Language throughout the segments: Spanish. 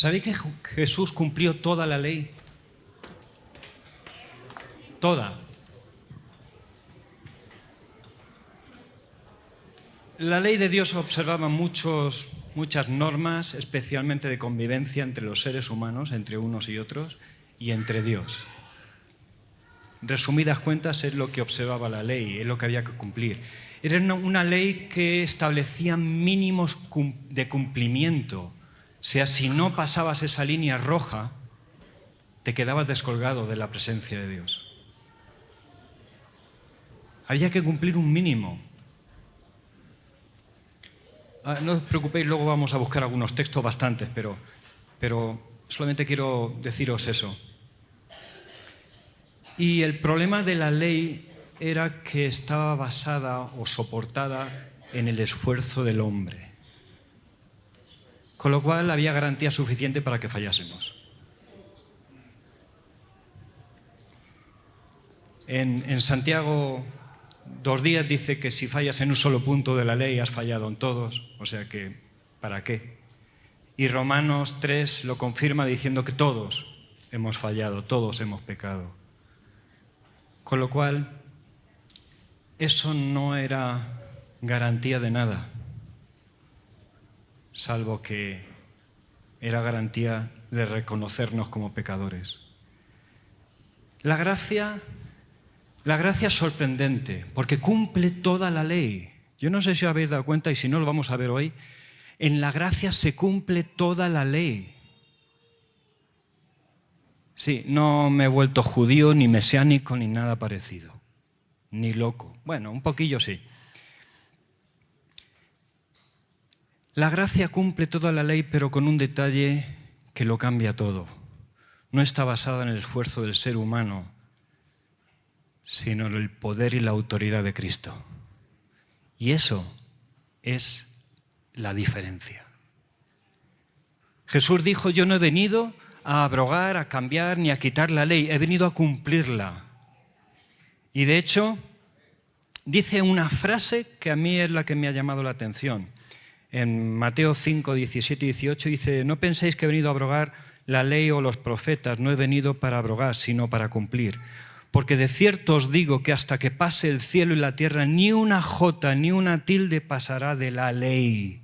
¿Sabéis que Jesús cumplió toda la ley? Toda. La ley de Dios observaba muchas normas, especialmente de convivencia entre los seres humanos, entre unos y otros, y entre Dios. Resumidas cuentas, es lo que observaba la ley, es lo que había que cumplir. Era una ley que establecía mínimos de cumplimiento. O sea, si no pasabas esa línea roja, te quedabas descolgado de la presencia de Dios. Había que cumplir un mínimo. No os preocupéis, luego vamos a buscar algunos textos bastantes, pero solamente quiero deciros eso. Y el problema de la ley era que estaba basada o soportada en el esfuerzo del hombre. Con lo cual había garantía suficiente para que fallásemos. En Santiago 2:10 dice que si fallas en un solo punto de la ley has fallado en todos, o sea que, ¿para qué? Y Romanos 3 lo confirma diciendo que todos hemos fallado, todos hemos pecado. Con lo cual, eso no era garantía de nada, salvo que era garantía de reconocernos como pecadores. La gracia es sorprendente, porque cumple toda la ley. Yo no sé si os habéis dado cuenta, y si no lo vamos a ver hoy, en la gracia se cumple toda la ley. Sí, no me he vuelto judío, ni mesiánico, ni nada parecido, ni loco. Bueno, un poquillo sí. La gracia cumple toda la ley, pero con un detalle que lo cambia todo. No está basada en el esfuerzo del ser humano, sino en el poder y la autoridad de Cristo. Y eso es la diferencia. Jesús dijo: yo no he venido a abrogar, a cambiar, ni a quitar la ley, he venido a cumplirla. Y de hecho, dice una frase que a mí es la que me ha llamado la atención. En Mateo 5, 17 y 18 dice: no penséis que he venido a abrogar la ley o los profetas, no he venido para abrogar, sino para cumplir. Porque de cierto os digo que hasta que pase el cielo y la tierra, ni una jota ni una tilde pasará de la ley,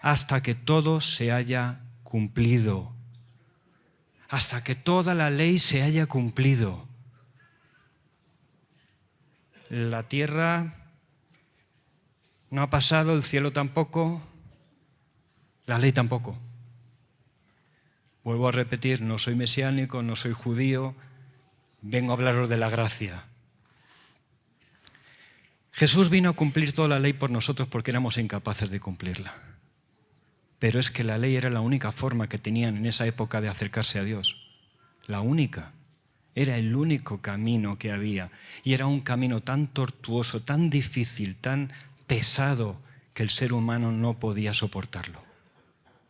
hasta que todo se haya cumplido. Hasta que toda la ley se haya cumplido. La tierra no ha pasado, el cielo tampoco, la ley tampoco. Vuelvo a repetir, no soy mesiánico, no soy judío, vengo a hablaros de la gracia. Jesús vino a cumplir toda la ley por nosotros porque éramos incapaces de cumplirla. Pero es que la ley era la única forma que tenían en esa época de acercarse a Dios. La única. Era el único camino que había. Y era un camino tan tortuoso, tan difícil, tan pesado, que el ser humano no podía soportarlo.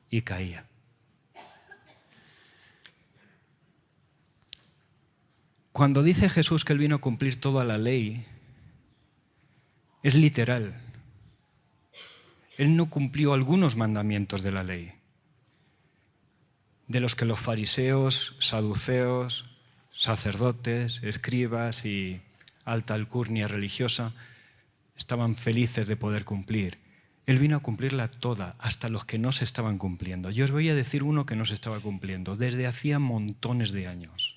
Y caía. Cuando dice Jesús que Él vino a cumplir toda la ley, es literal. Él no cumplió algunos mandamientos de la ley, de los que los fariseos, saduceos, sacerdotes, escribas y alta alcurnia religiosa estaban felices de poder cumplir. Él vino a cumplirla toda, hasta los que no se estaban cumpliendo. Yo os voy a decir uno que no se estaba cumpliendo desde hacía montones de años.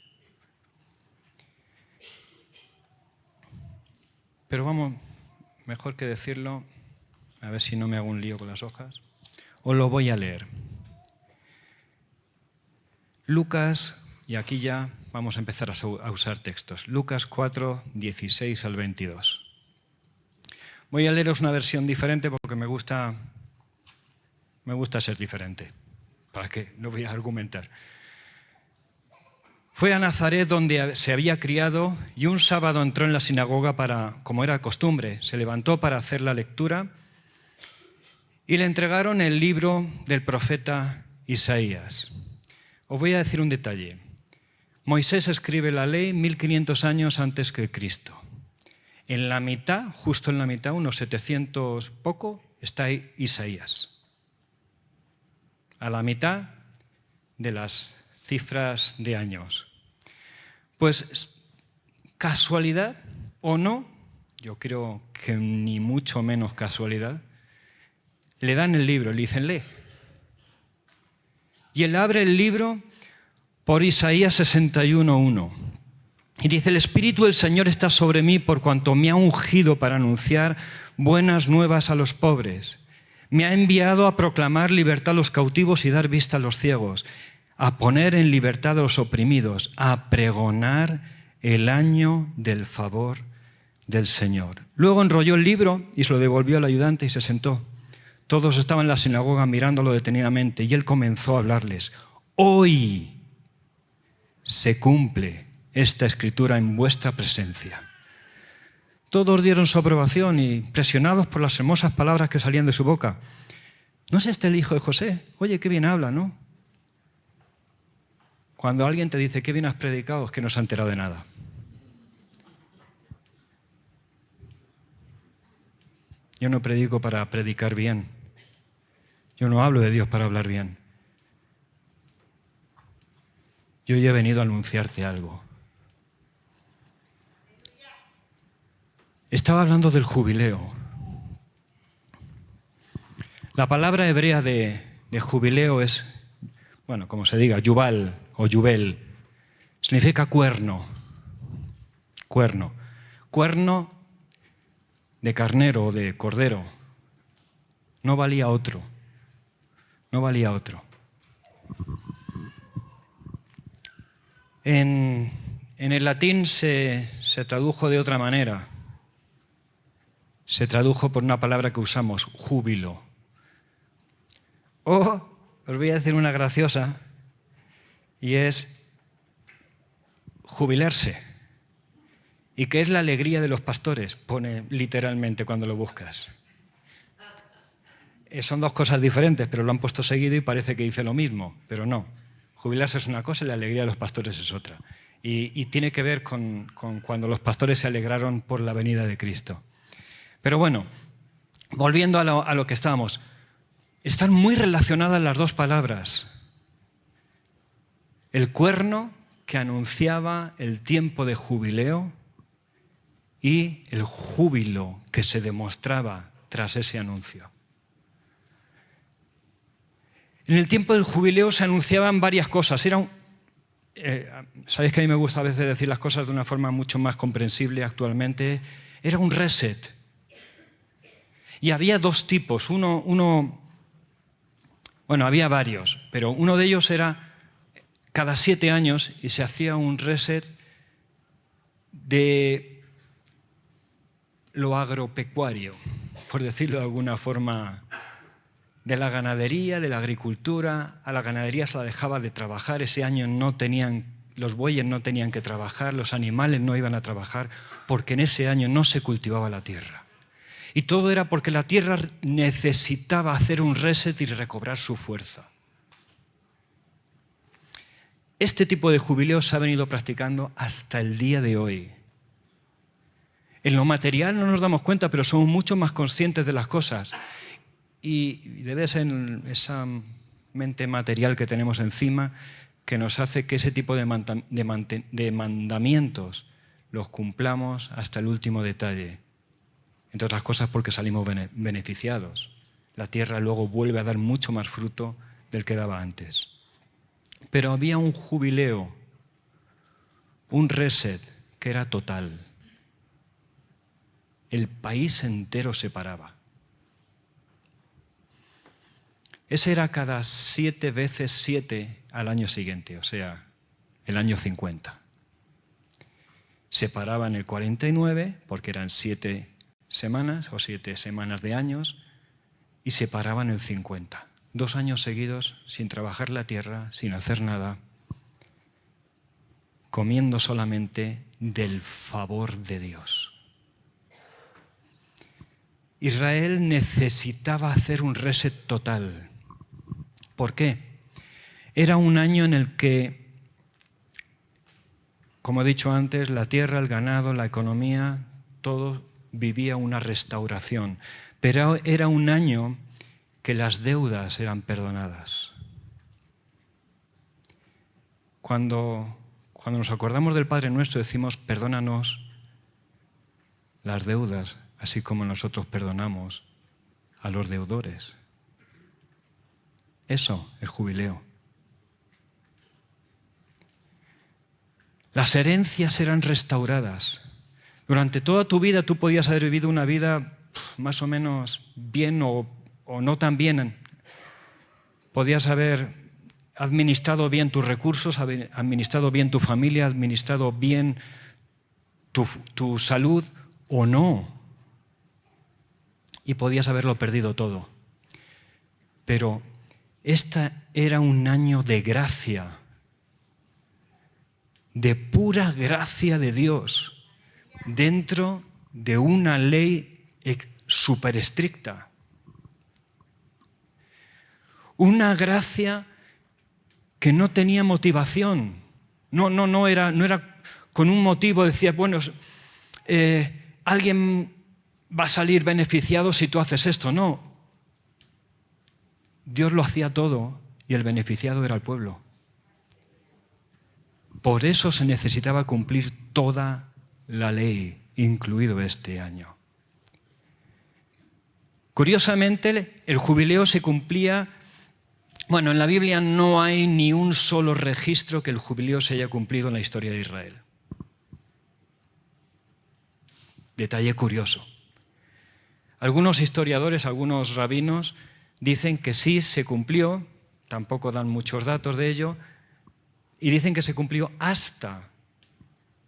Pero vamos, mejor que decirlo, a ver si no me hago un lío con las hojas, os lo voy a leer. Lucas, y aquí ya vamos a empezar a usar textos. Lucas 4, 16 al 22. Voy a leeros una versión diferente porque me gusta ser diferente. ¿Para qué? No voy a argumentar. Fue a Nazaret donde se había criado y un sábado entró en la sinagoga como era costumbre, se levantó para hacer la lectura y le entregaron el libro del profeta Isaías. Os voy a decir un detalle. Moisés escribe la ley 1500 años antes que Cristo. En la mitad, justo en la mitad, unos 700 poco, está Isaías. A la mitad de las cifras de años. Pues casualidad o no, yo creo que ni mucho menos casualidad, le dan el libro, le dicen lee. Y él abre el libro por Isaías 61:1. Y dice, el Espíritu del Señor está sobre mí por cuanto me ha ungido para anunciar buenas nuevas a los pobres. Me ha enviado a proclamar libertad a los cautivos y dar vista a los ciegos, a poner en libertad a los oprimidos, a pregonar el año del favor del Señor. Luego enrolló el libro y se lo devolvió al ayudante y se sentó. Todos estaban en la sinagoga mirándolo detenidamente y él comenzó a hablarles. Hoy se cumple esta escritura en vuestra presencia. Todos dieron su aprobación y impresionados por las hermosas palabras que salían de su boca. ¿No es este el hijo de José? Oye, qué bien habla, ¿no? Cuando alguien te dice qué bien has predicado, es que no se ha enterado de nada. Yo no predico para predicar bien. Yo no hablo de Dios para hablar bien. Yo he venido a anunciarte algo. Estaba hablando del jubileo. La palabra hebrea de jubileo es, bueno, como se diga, yubal o yubel. Significa cuerno. Cuerno. Cuerno de carnero o de cordero. No valía otro. No valía otro. En el latín se tradujo de otra manera. Se tradujo por una palabra que usamos, júbilo. O, os voy a decir una graciosa, y es jubilarse. ¿Y qué es la alegría de los pastores? Pone literalmente cuando lo buscas. Son dos cosas diferentes, pero lo han puesto seguido y parece que dice lo mismo, pero no. Jubilarse es una cosa y la alegría de los pastores es otra. Y tiene que ver con cuando los pastores se alegraron por la venida de Cristo. Pero bueno, volviendo a lo que estábamos, están muy relacionadas las dos palabras. El cuerno que anunciaba el tiempo de jubileo y el júbilo que se demostraba tras ese anuncio. En el tiempo del jubileo se anunciaban varias cosas. Sabéis que a mí me gusta a veces decir las cosas de una forma mucho más comprensible actualmente. Era un reset. Y había dos tipos. Había varios, pero uno de ellos era cada 7 años y se hacía un reset de lo agropecuario, por decirlo de alguna forma, de la ganadería, de la agricultura. A la ganadería se la dejaba de trabajar. Ese año los bueyes no tenían que trabajar, los animales no iban a trabajar, porque en ese año no se cultivaba la tierra. Y todo era porque la tierra necesitaba hacer un reset y recobrar su fuerza. Este tipo de jubileo se ha venido practicando hasta el día de hoy. En lo material no nos damos cuenta, pero somos mucho más conscientes de las cosas. Y debe ser esa mente material que tenemos encima que nos hace que ese tipo de mandamientos los cumplamos hasta el último detalle. Entre otras cosas porque salimos beneficiados. La tierra luego vuelve a dar mucho más fruto del que daba antes. Pero había un jubileo, un reset que era total. El país entero se paraba. Ese era cada 7 veces 7 al año siguiente, o sea, el año 50. Se paraba en el 49, porque eran 7 semanas o 7 semanas de años, y se paraba en el 50. 2 años seguidos sin trabajar la tierra, sin hacer nada, comiendo solamente del favor de Dios. Israel necesitaba hacer un reset total. ¿Por qué? Era un año en el que, como he dicho antes, la tierra, el ganado, la economía, todo vivía una restauración. Pero era un año que las deudas eran perdonadas. Cuando nos acordamos del Padre Nuestro decimos, perdónanos las deudas, así como nosotros perdonamos a los deudores. Eso es jubileo. Las herencias eran restauradas. Durante toda tu vida tú podías haber vivido una vida más o menos bien o no tan bien. Podías haber administrado bien tus recursos, administrado bien tu familia, administrado bien tu salud o no. Y podías haberlo perdido todo. Pero este era un año de gracia, de pura gracia de Dios, dentro de una ley súper estricta. Una gracia que no tenía motivación. No era con un motivo, decía, bueno, alguien va a salir beneficiado si tú haces esto. No. Dios lo hacía todo y el beneficiado era el pueblo. Por eso se necesitaba cumplir toda la ley, incluido este año. Curiosamente, el jubileo se cumplía. Bueno, en la Biblia no hay ni un solo registro que el jubileo se haya cumplido en la historia de Israel. Detalle curioso. Algunos historiadores, algunos rabinos, dicen que sí se cumplió, tampoco dan muchos datos de ello, y dicen que se cumplió hasta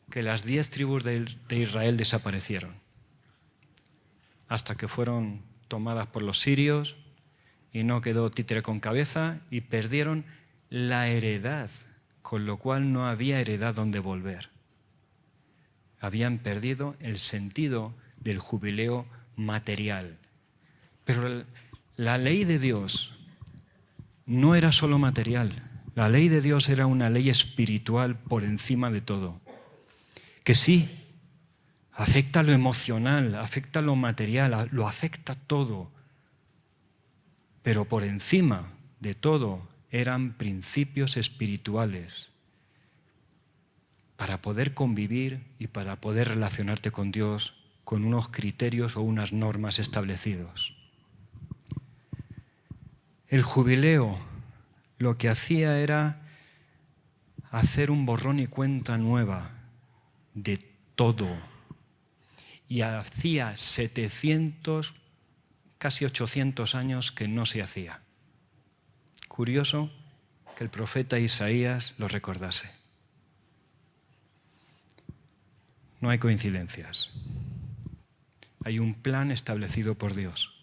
que las 10 tribus de Israel desaparecieron, hasta que fueron tomadas por los sirios y no quedó títere con cabeza y perdieron la heredad, con lo cual no había heredad donde volver. Habían perdido el sentido del jubileo material. Pero la ley de Dios no era solo material. La ley de Dios era una ley espiritual por encima de todo. Que sí, afecta lo emocional, afecta lo material, lo afecta todo. Pero por encima de todo eran principios espirituales para poder convivir y para poder relacionarte con Dios con unos criterios o unas normas establecidos. El jubileo lo que hacía era hacer un borrón y cuenta nueva de todo. Y hacía 700, casi 800 años que no se hacía. Curioso que el profeta Isaías lo recordase. No hay coincidencias. Hay un plan establecido por Dios.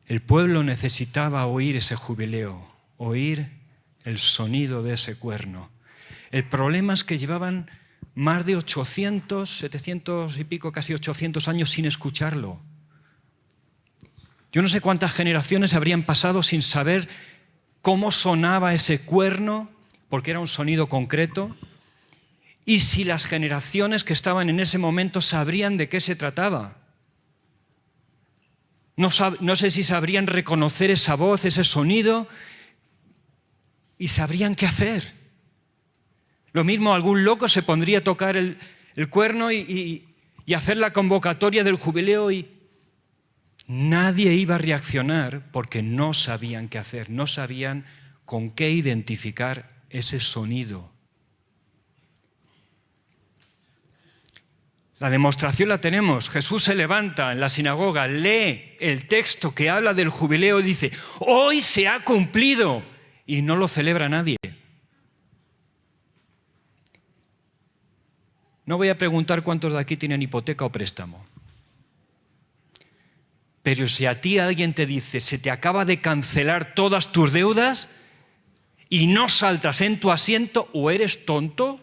El pueblo necesitaba oír ese jubileo, oír el sonido de ese cuerno. El problema es que llevaban más de 800, 700 y pico, casi 800 años sin escucharlo. Yo no sé cuántas generaciones habrían pasado sin saber cómo sonaba ese cuerno, porque era un sonido concreto, y si las generaciones que estaban en ese momento sabrían de qué se trataba. No sé si sabrían reconocer esa voz, ese sonido, y sabrían qué hacer. Lo mismo algún loco se pondría a tocar el cuerno y hacer la convocatoria del jubileo y nadie iba a reaccionar porque no sabían qué hacer, no sabían con qué identificar ese sonido. La demostración la tenemos. Jesús se levanta en la sinagoga, lee el texto que habla del jubileo y dice, hoy se ha cumplido, y no lo celebra nadie. No voy a preguntar cuántos de aquí tienen hipoteca o préstamo. Pero si a ti alguien te dice, se te acaba de cancelar todas tus deudas y no saltas en tu asiento, o eres tonto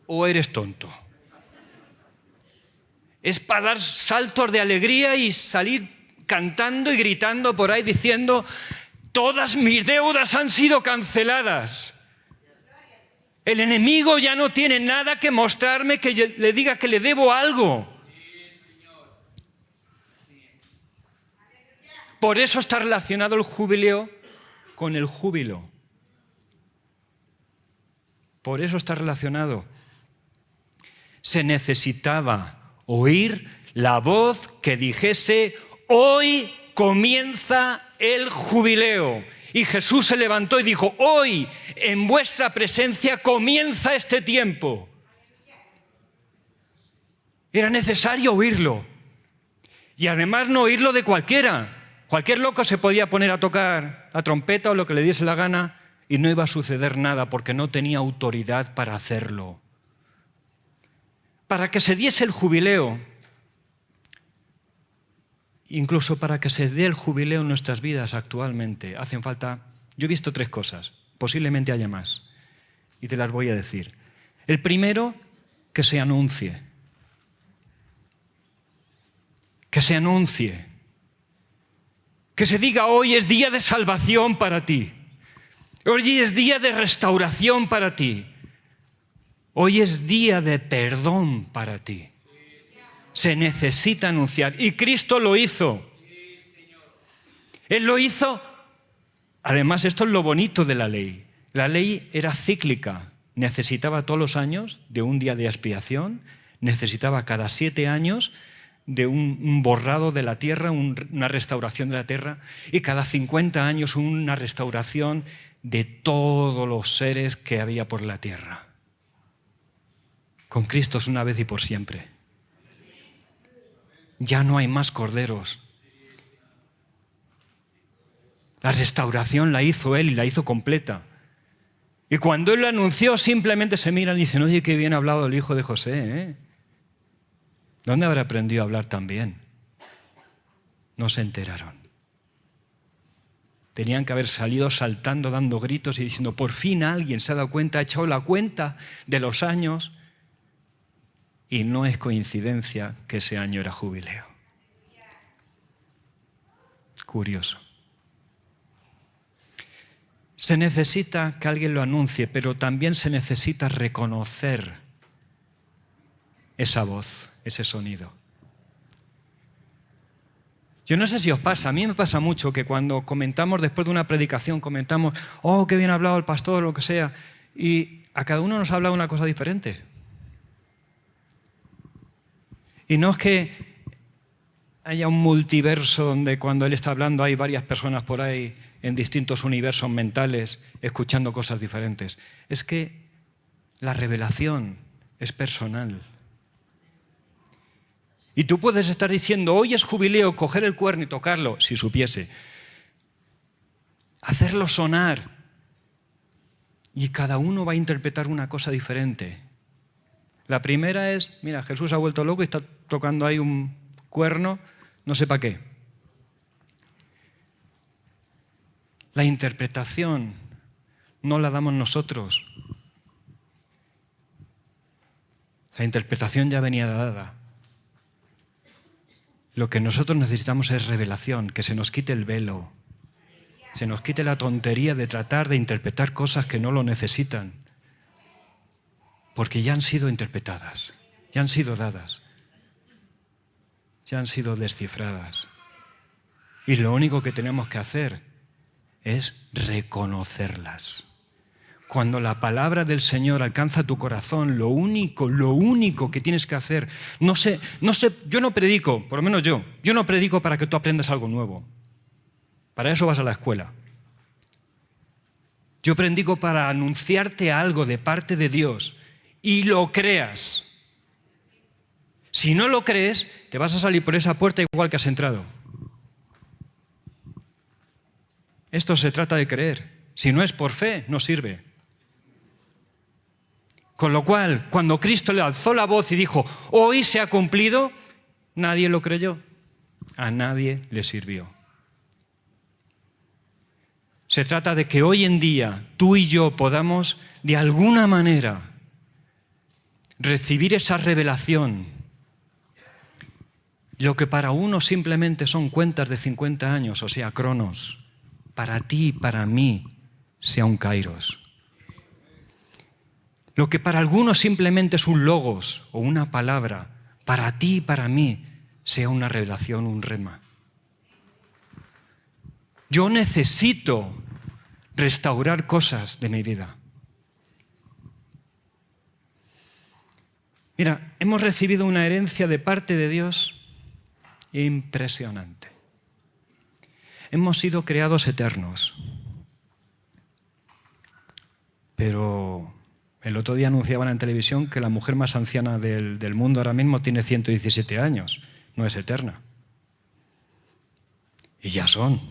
o eres tonto. Es para dar saltos de alegría y salir cantando y gritando por ahí diciendo, todas mis deudas han sido canceladas. El enemigo ya no tiene nada que mostrarme que le diga que le debo algo. Por eso está relacionado el jubileo con el júbilo. por eso está relacionado. Se necesitaba oír la voz que dijese: hoy comienza el jubileo. Y Jesús se levantó y dijo: hoy en vuestra presencia comienza este tiempo. Era necesario oírlo. Y además no oírlo de cualquiera. Cualquier loco se podía poner a tocar la trompeta o lo que le diese la gana y no iba a suceder nada porque no tenía autoridad para hacerlo. Para que se diese el jubileo, incluso para que se dé el jubileo en nuestras vidas actualmente, hacen falta, yo he visto 3 cosas, posiblemente haya más, y te las voy a decir. El primero, que se anuncie. Que se anuncie. Que se diga: hoy es día de salvación para ti. Hoy es día de restauración para ti. Hoy es día de perdón para ti. Se necesita anunciar. Y Cristo lo hizo. Él lo hizo. Además, esto es lo bonito de la ley. La ley era cíclica. Necesitaba todos los años de un día de expiación. Necesitaba cada 7 años de un borrado de la tierra, una restauración de la tierra, y cada 50 años una restauración de todos los seres que había por la tierra. Con Cristo es una vez y por siempre. Ya no hay más corderos. La restauración la hizo Él y la hizo completa. Y cuando Él lo anunció, simplemente se miran y dicen: oye, qué bien ha hablado el hijo de José, ¿eh? ¿Dónde habrá aprendido a hablar tan bien? No se enteraron. Tenían que haber salido saltando, dando gritos y diciendo: por fin alguien se ha dado cuenta, ha echado la cuenta de los años. Y no es coincidencia que ese año era jubileo. Curioso. Se necesita que alguien lo anuncie, pero también se necesita reconocer esa voz, ese sonido. Yo no sé si os pasa, a mí me pasa mucho que cuando comentamos después de una predicación, comentamos: oh, qué bien ha hablado el pastor, lo que sea, y a cada uno nos ha hablado una cosa diferente. Y no es que haya un multiverso donde cuando él está hablando hay varias personas por ahí en distintos universos mentales escuchando cosas diferentes. Es que la revelación es personal. Y tú puedes estar diciendo: hoy es jubileo, coger el cuerno y tocarlo, si supiese. Hacerlo sonar. Y cada uno va a interpretar una cosa diferente. La primera es: mira, Jesús ha vuelto loco y está tocando ahí un cuerno, no sé para qué. La interpretación no la damos nosotros. La interpretación ya venía dada. Lo que nosotros necesitamos es revelación, que se nos quite el velo, se nos quite la tontería de tratar de interpretar cosas que no lo necesitan, porque ya han sido interpretadas, ya han sido dadas, ya han sido descifradas. Y lo único que tenemos que hacer es reconocerlas. Cuando la palabra del Señor alcanza tu corazón, lo único que tienes que hacer, no sé, yo no predico, por lo menos yo no predico para que tú aprendas algo nuevo. Para eso vas a la escuela. Yo predico para anunciarte algo de parte de Dios y lo creas. Si no lo crees, te vas a salir por esa puerta igual que has entrado. Esto se trata de creer. Si no es por fe, no sirve. Con lo cual, cuando Cristo le alzó la voz y dijo: hoy se ha cumplido, nadie lo creyó. A nadie le sirvió. Se trata de que hoy en día tú y yo podamos, de alguna manera, recibir esa revelación. Lo que para uno simplemente son cuentas de 50 años, o sea, cronos, para ti y para mí sea un kairos. Lo que para algunos simplemente es un logos o una palabra, para ti y para mí sea una revelación, un rema. Yo necesito restaurar cosas de mi vida. Mira, hemos recibido una herencia de parte de Dios impresionante. Hemos sido creados eternos. Pero el otro día anunciaban en televisión que la mujer más anciana del mundo ahora mismo tiene 117 años. No es eterna. Y ya son.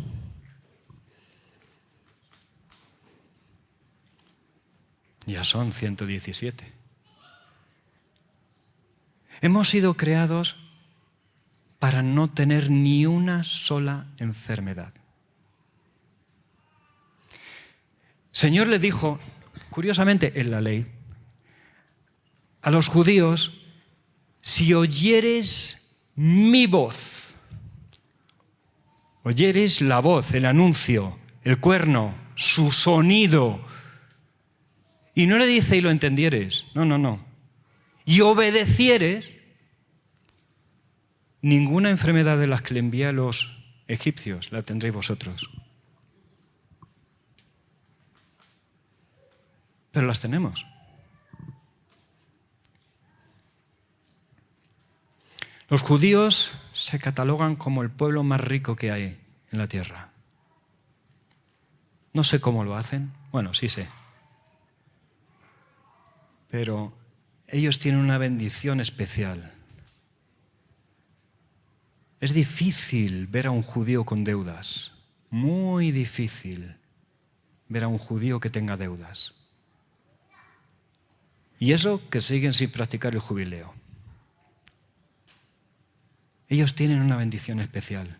Ya son 117. Hemos sido creados para no tener ni una sola enfermedad. El Señor le dijo, curiosamente en la ley, a los judíos, si oyeres mi voz, oyeres la voz, el anuncio, el cuerno, su sonido, y no le dice y lo entendieres, no, y obedecieres, ninguna enfermedad de las que le envié a los egipcios la tendréis vosotros. Pero las tenemos. Los judíos se catalogan como el pueblo más rico que hay en la tierra. No sé cómo lo hacen. Bueno, sí sé. Pero ellos tienen una bendición especial. Es difícil ver a un judío con deudas. Muy difícil ver a un judío que tenga deudas. Y eso que siguen sin practicar el jubileo. Ellos tienen una bendición especial.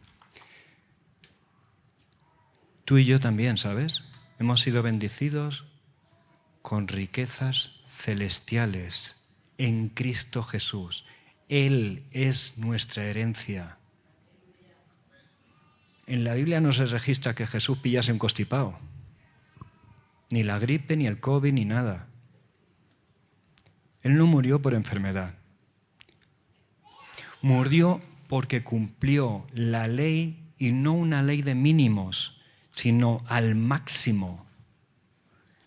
Tú y yo también, ¿sabes? Hemos sido bendecidos con riquezas celestiales en Cristo Jesús. Él es nuestra herencia. En la Biblia no se registra que Jesús pillase un constipado. Ni la gripe, ni el COVID, ni nada. Él no murió por enfermedad. Murió porque cumplió la ley, y no una ley de mínimos, sino al máximo,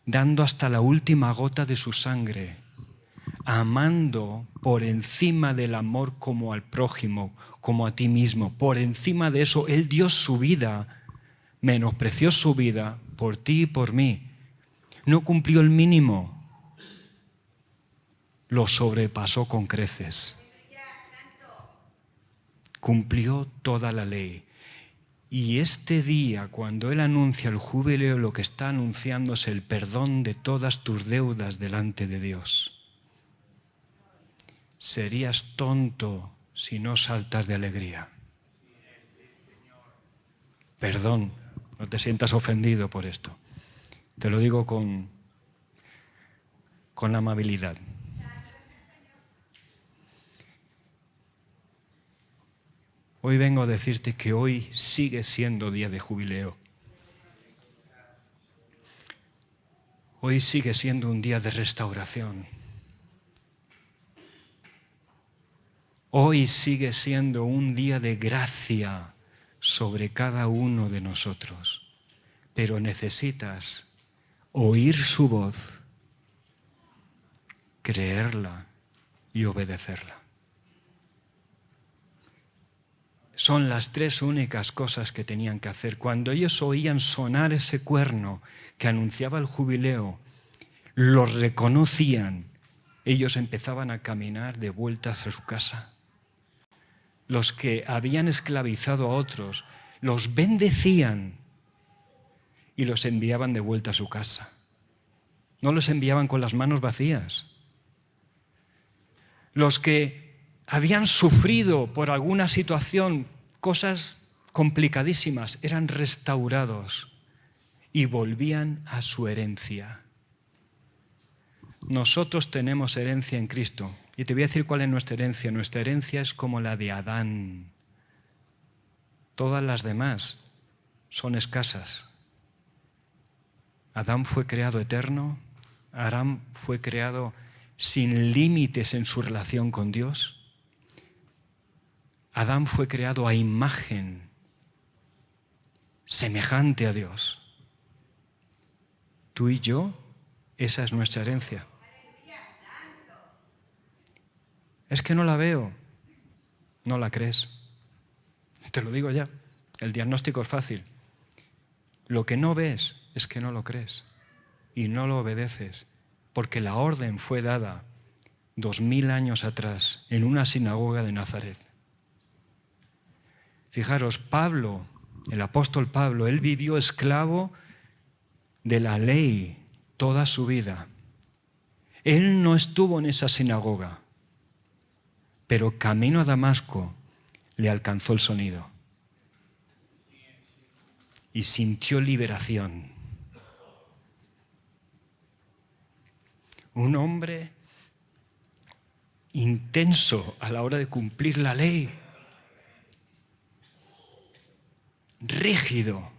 dando hasta la última gota de su sangre, amando por encima del amor como al prójimo, como a ti mismo. Por encima de eso, Él dio su vida, menospreció su vida por ti y por mí. No cumplió el mínimo, lo sobrepasó con creces. Cumplió toda la ley. Y este día, cuando Él anuncia el jubileo, lo que está anunciando es el perdón de todas tus deudas delante de Dios. Serías tonto si no saltas de alegría. Perdón, no te sientas ofendido por esto. Te lo digo con amabilidad. Hoy vengo a decirte que hoy sigue siendo día de jubileo. Hoy sigue siendo un día de restauración. Hoy sigue siendo un día de gracia sobre cada uno de nosotros. Pero necesitas oír su voz, creerla y obedecerla. Son las tres únicas cosas que tenían que hacer. Cuando ellos oían sonar ese cuerno que anunciaba el jubileo, lo reconocían. Ellos empezaban a caminar de vuelta hacia su casa. Los que habían esclavizado a otros, los bendecían y los enviaban de vuelta a su casa. No los enviaban con las manos vacías. Los que habían sufrido por alguna situación cosas complicadísimas, eran restaurados y volvían a su herencia. Nosotros tenemos herencia en Cristo. Y te voy a decir cuál es nuestra herencia. Nuestra herencia es como la de Adán. Todas las demás son escasas. Adán fue creado eterno. Adán fue creado sin límites en su relación con Dios. Adán fue creado a imagen, semejante a Dios. Tú y yo, esa es nuestra herencia. Es que no la veo. No la crees. Te lo digo ya. El diagnóstico es fácil. Lo que no ves es que no lo crees y no lo obedeces, porque la orden fue dada 2000 años atrás en una sinagoga de Nazaret. Fijaros, Pablo, el apóstol Pablo, él vivió esclavo de la ley toda su vida. Él no estuvo en esa sinagoga, pero camino a Damasco le alcanzó el sonido y sintió liberación. Un hombre intenso a la hora de cumplir la ley, rígido,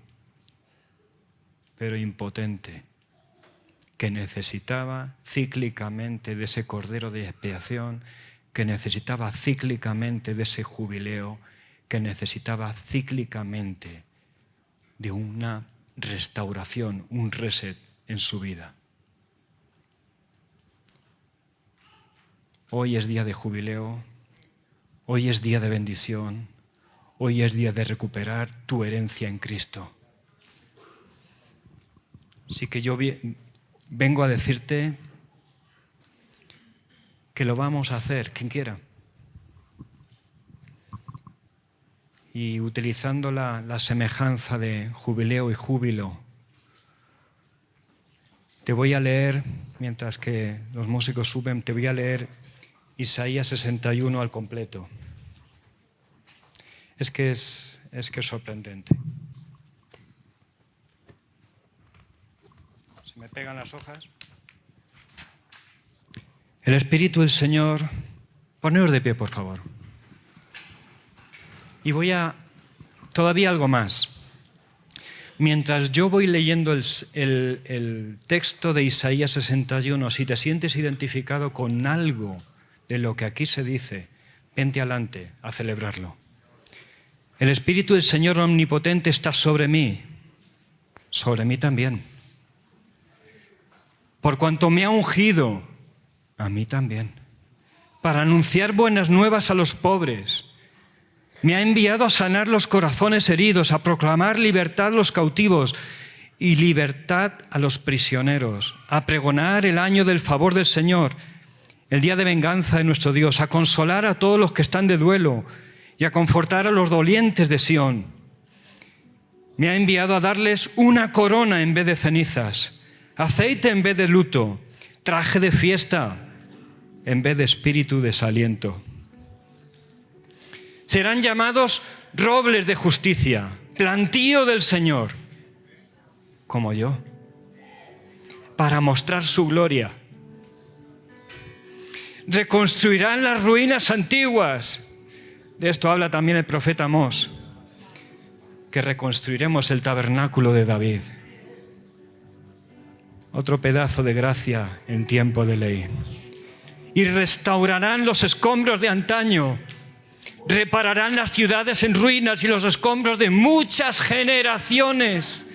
pero impotente, que necesitaba cíclicamente de ese cordero de expiación, que necesitaba cíclicamente de ese jubileo, que necesitaba cíclicamente de una restauración, un reset en su vida. Hoy es día de jubileo, hoy es día de bendición, hoy es día de recuperar tu herencia en Cristo. Así que yo vengo a decirte que lo vamos a hacer, quien quiera. Y utilizando la semejanza de jubileo y júbilo, te voy a leer, mientras que los músicos suben, te voy a leer Isaías 61 al completo. Es que es sorprendente. Se me pegan las hojas. El Espíritu del Señor, poneos de pie, por favor. Y todavía algo más. Mientras yo voy leyendo el texto de Isaías 61, si te sientes identificado con algo de lo que aquí se dice, vente adelante a celebrarlo. El Espíritu del Señor Omnipotente está sobre mí también. Por cuanto me ha ungido, a mí también, para anunciar buenas nuevas a los pobres. Me ha enviado a sanar los corazones heridos, a proclamar libertad a los cautivos y libertad a los prisioneros, a pregonar el año del favor del Señor, el día de venganza de nuestro Dios, a consolar a todos los que están de duelo y a confortar a los dolientes de Sión. Me ha enviado a darles una corona en vez de cenizas, aceite en vez de luto, traje de fiesta en vez de espíritu de desaliento. Serán llamados robles de justicia, plantío del Señor, como yo, para mostrar su gloria. Reconstruirán las ruinas antiguas. De esto habla también el profeta Amós, que reconstruiremos el tabernáculo de David. Otro pedazo de gracia en tiempo de ley. Y restaurarán los escombros de antaño. Repararán las ciudades en ruinas y los escombros de muchas generaciones.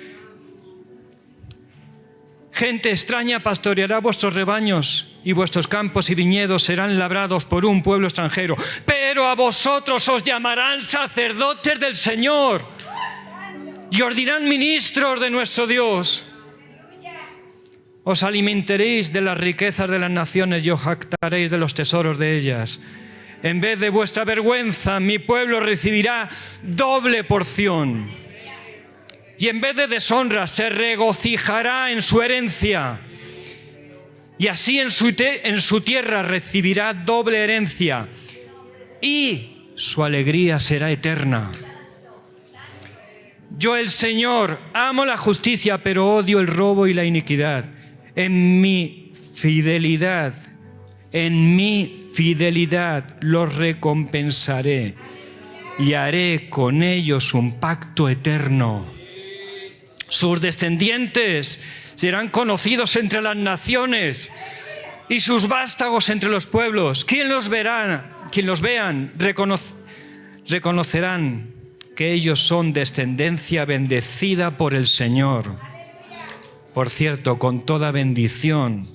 Gente extraña pastoreará vuestros rebaños y vuestros campos y viñedos serán labrados por un pueblo extranjero. Pero a vosotros os llamarán sacerdotes del Señor y os dirán ministros de nuestro Dios. Os alimentaréis de las riquezas de las naciones y os jactaréis de los tesoros de ellas. En vez de vuestra vergüenza, mi pueblo recibirá doble porción. Y en vez de deshonra, se regocijará en su herencia. Y así en su tierra recibirá doble herencia. Y su alegría será eterna. Yo, el Señor, amo la justicia, pero odio el robo y la iniquidad. En mi fidelidad los recompensaré y haré con ellos un pacto eterno. Sus descendientes serán conocidos entre las naciones y sus vástagos entre los pueblos. Quien los vean, reconocerán que ellos son descendencia bendecida por el Señor. Por cierto, con toda bendición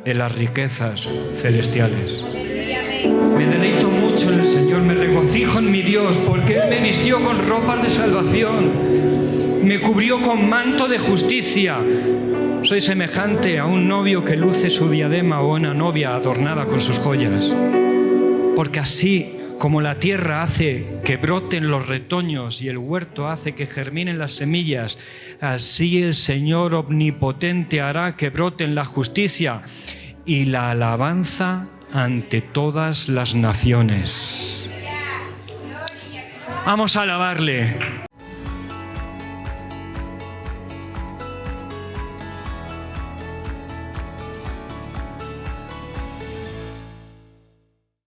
en las riquezas celestiales. Me deleito mucho en el Señor, me regocijo en mi Dios, porque Él me vistió con ropas de salvación, me cubrió con manto de justicia. Soy semejante a un novio que luce su diadema o una novia adornada con sus joyas. Porque así como la tierra hace que broten los retoños y el huerto hace que germinen las semillas, así el Señor omnipotente hará que broten la justicia y la alabanza ante todas las naciones. Vamos a alabarle.